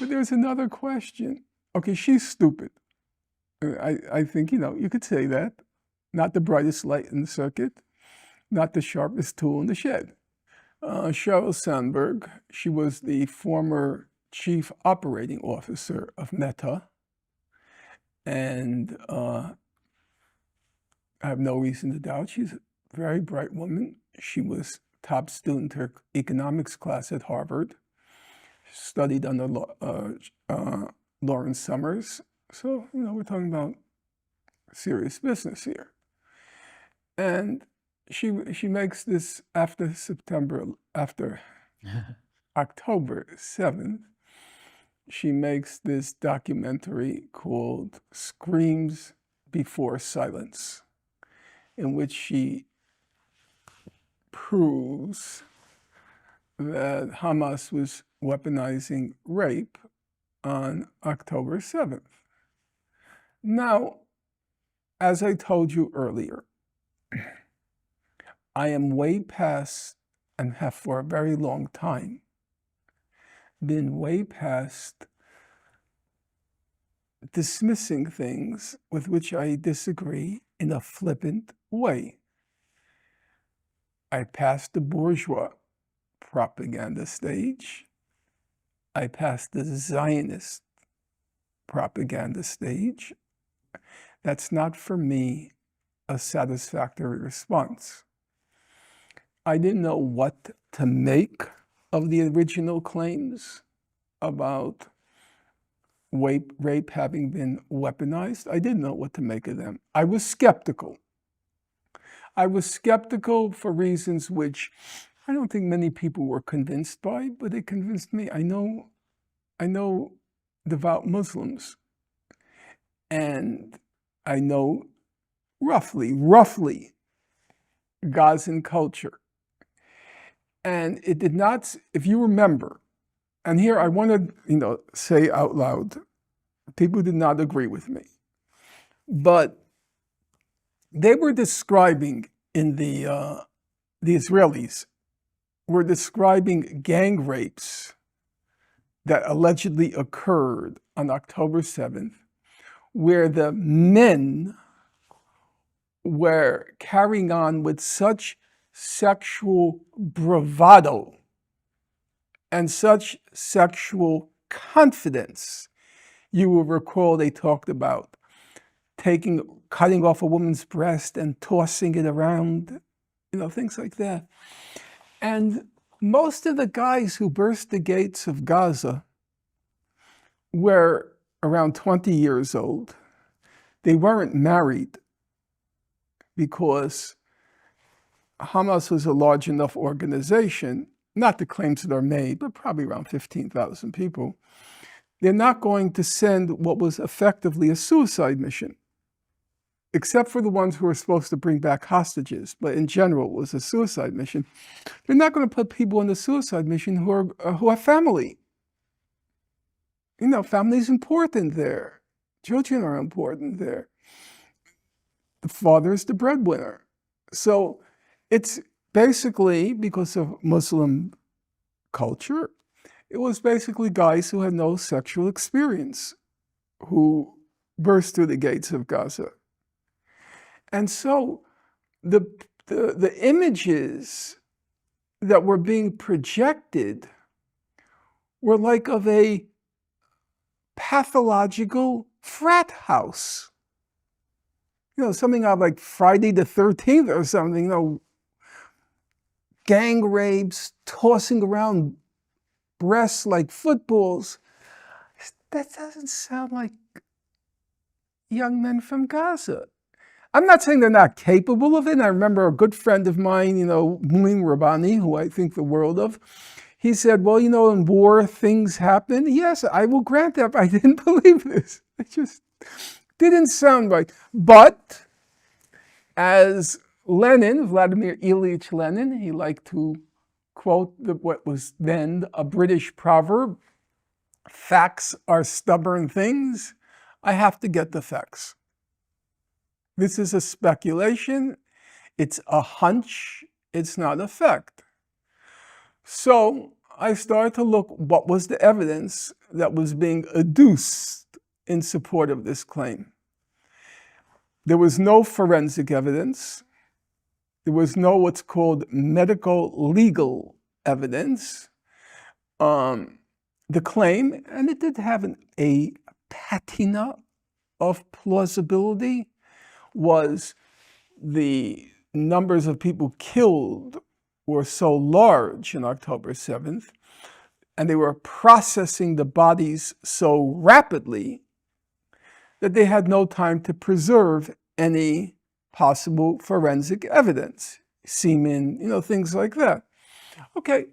But there's another question. Okay, she's stupid. I think, you could say that. Not the brightest light in the circuit, not the sharpest tool in the shed. Sheryl Sandberg, she was the former chief operating officer of Meta, and I have no reason to doubt she's a very bright woman. She was top student in her economics class at Harvard, studied under Lawrence Summers. So, we're talking about serious business here. And she makes this after October 7th, she makes this documentary called Screams Before Silence, in which she proves that Hamas was weaponizing rape on October 7th. Now, as I told you earlier, I am way past, and have for a very long time, been way past dismissing things with which I disagree in a flippant way. I passed the bourgeois propaganda stage. I passed the Zionist propaganda stage. That's not, for me, a satisfactory response. I didn't know what to make of the original claims about rape having been weaponized. I didn't know what to make of them. I was skeptical. I was skeptical for reasons which I don't think many people were convinced by, but it convinced me. I know devout Muslims, and I know roughly Gazan culture. And it did not, if you remember, and here I want to, say out loud, people did not agree with me, but they were describing the Israelis were describing gang rapes that allegedly occurred on October 7th, where the men were carrying on with such sexual bravado and such sexual confidence. You will recall they talked about cutting off a woman's breast and tossing it around, things like that. And most of the guys who burst the gates of Gaza were around 20 years old. They weren't married because Hamas was a large enough organization, not the claims that are made, but probably around 15,000 people. They're not going to send what was effectively a suicide mission, except for the ones who were supposed to bring back hostages, but in general it was a suicide mission. They're not going to put people on the suicide mission who have family. Family is important there. Children are important there. The father is the breadwinner. So it's basically, because of Muslim culture, it was basically guys who had no sexual experience who burst through the gates of Gaza. And so the images that were being projected were like of a pathological frat house. Something out of like Friday the 13th or something, gang rapes, tossing around breasts like footballs. That doesn't sound like young men from Gaza. I'm not saying they're not capable of it. And I remember a good friend of mine, Muin Rabbani, who I think the world of, he said, well, in war, things happen. Yes, I will grant that, but I didn't believe this. It just didn't sound right. But as Lenin, Vladimir Ilyich Lenin, he liked to quote what was then a British proverb, facts are stubborn things. I have to get the facts. This is a speculation. It's a hunch. It's not a fact. So I started to look what was the evidence that was being adduced in support of this claim. There was no forensic evidence. There was no what's called medical legal evidence. The claim, and it did have a patina of plausibility, was the numbers of people killed were so large on October 7th, and they were processing the bodies so rapidly that they had no time to preserve any possible forensic evidence, semen, things like that. Okay,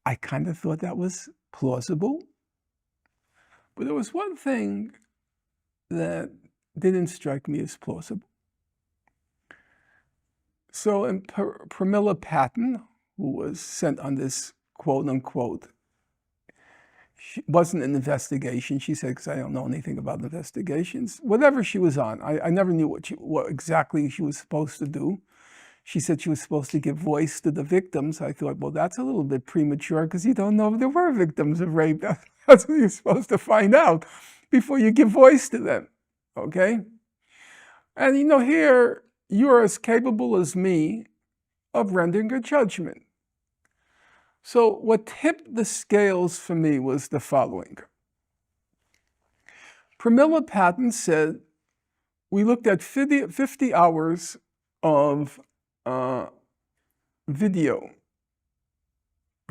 I kind of thought that was plausible, but there was one thing that didn't strike me as plausible. So in Pramila Patten, who was sent on this quote-unquote, wasn't an investigation. She said, because I don't know anything about investigations. Whatever she was on, I never knew what exactly she was supposed to do. She said she was supposed to give voice to the victims. I thought, well, that's a little bit premature because you don't know if there were victims of rape. That's what you're supposed to find out before you give voice to them, okay? And here, you're as capable as me of rendering a judgment. So what tipped the scales for me was the following. Pramila Patten said, we looked at 50 hours of video,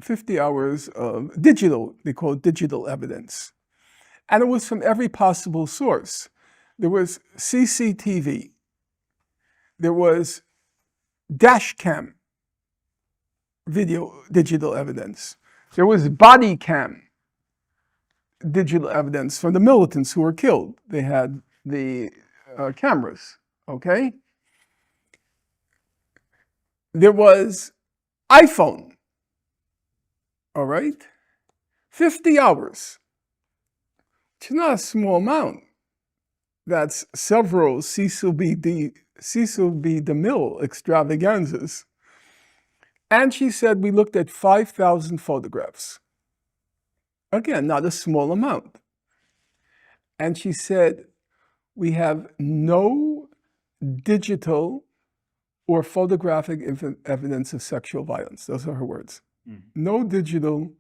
50 hours of digital, they call it digital evidence. And it was from every possible source. There was CCTV. There was dash cam video, digital evidence. There was body cam digital evidence from the militants who were killed. They had the cameras, okay? There was iPhone, all right? 50 hours. It's not a small amount. That's several Cecil B. DeMille extravaganzas. And she said we looked at 5,000 photographs. Again, not a small amount. And she said we have no digital or photographic evidence of sexual violence. Those are her words. No digital.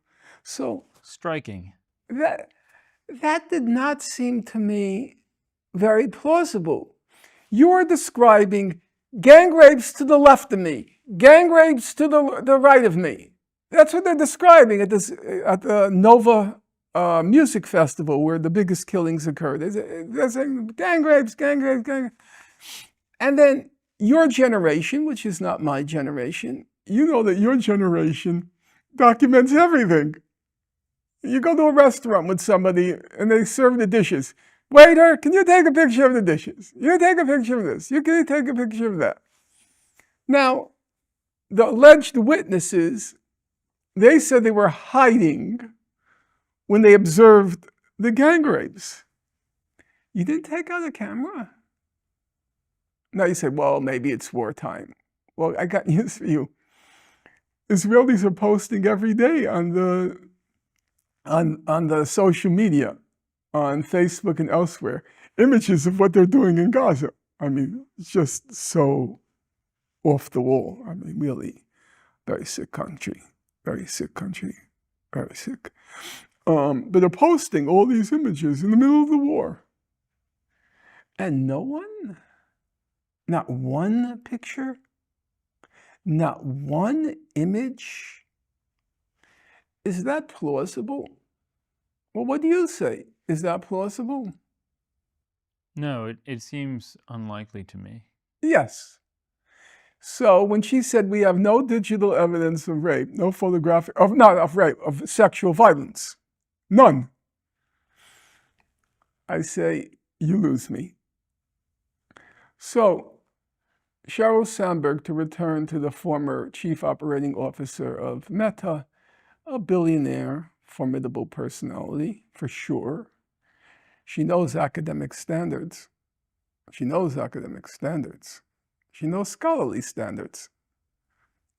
So striking. That did not seem to me very plausible. You're describing gang rapes to the left of me, gang rapes to the right of me. That's what they're describing at the Nova Music Festival, where the biggest killings occurred. They're saying gang rapes, gang rapes, gang rapes. And then your generation, which is not my generation, you know that your generation documents everything. You go to a restaurant with somebody and they serve the dishes. Waiter, can you take a picture of the dishes? You take a picture of this. You can take a picture of that. Now, the alleged witnesses, they said they were hiding when they observed the gang rapes. You didn't take out a camera? Now you say, well, maybe it's wartime. Well, I got news for you. Israelis are posting every day on the social media, on Facebook and elsewhere, images of what they're doing in Gaza. I mean, it's just so off the wall. I mean, really, very sick country, very sick country, very sick. But they're posting all these images in the middle of the war. And no one, not one picture, not one image. Is that plausible? Well, what do you say? Is that plausible? No, it seems unlikely to me. Yes. So when she said we have no digital evidence of rape, no photographic, not of rape, of sexual violence, none, I say, you lose me. So Sheryl Sandberg, to return to the former chief operating officer of Meta, a billionaire, formidable personality, for sure. She knows academic standards. She knows academic standards. She knows scholarly standards.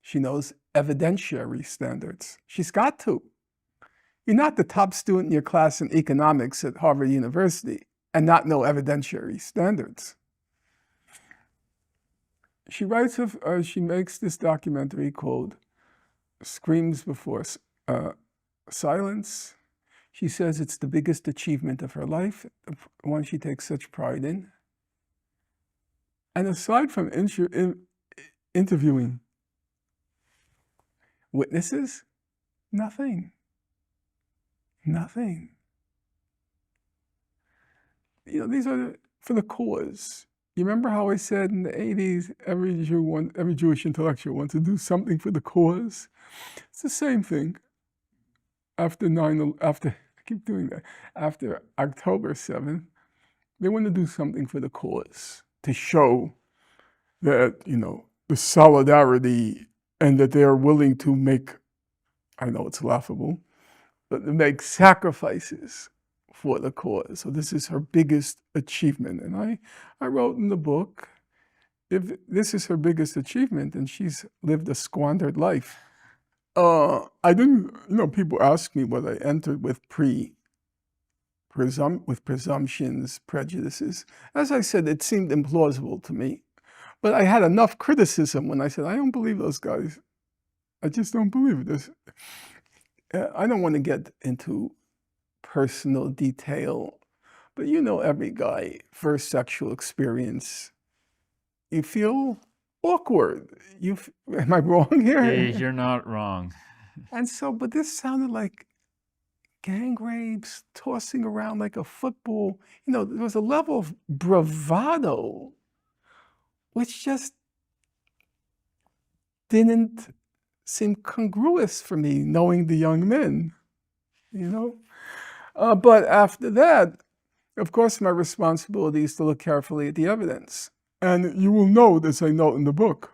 She knows evidentiary standards. She's got to. You're not the top student in your class in economics at Harvard University and not know evidentiary standards. She writes of, she makes this documentary called Screams Before Silence. She says it's the biggest achievement of her life, the one she takes such pride in. And aside from interviewing witnesses, nothing. Nothing. You know, these are for the cause. You remember how I said in the 80s, every Jewish intellectual wants to do something for the cause? It's the same thing. After October 7th, they want to do something for the cause to show that, you know, the solidarity and that they are willing to make, I know it's laughable, but to make sacrifices for the cause. So this is her biggest achievement. And I wrote in the book, if this is her biggest achievement, and she's lived a squandered life. I didn't, you know, people ask me whether I entered with presumptions, prejudices. As I said, it seemed implausible to me. But I had enough criticism when I said, I don't believe those guys. I just don't believe this. I don't want to get into personal detail, but you know every guy, first sexual experience, you feel awkward. Am I wrong here? You're not wrong. And so, but this sounded like gang rapes, tossing around like a football. You know, there was a level of bravado which just didn't seem congruous for me, knowing the young men, you know? But after that, of course, my responsibility is to look carefully at the evidence. And you will note, as I note in the book,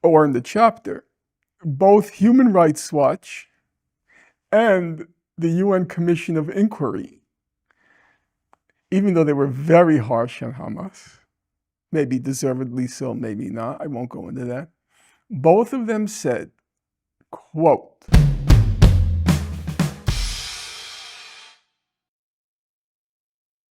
or in the chapter, both Human Rights Watch and the UN Commission of Inquiry, even though they were very harsh on Hamas, maybe deservedly so, maybe not, I won't go into that, both of them said, quote,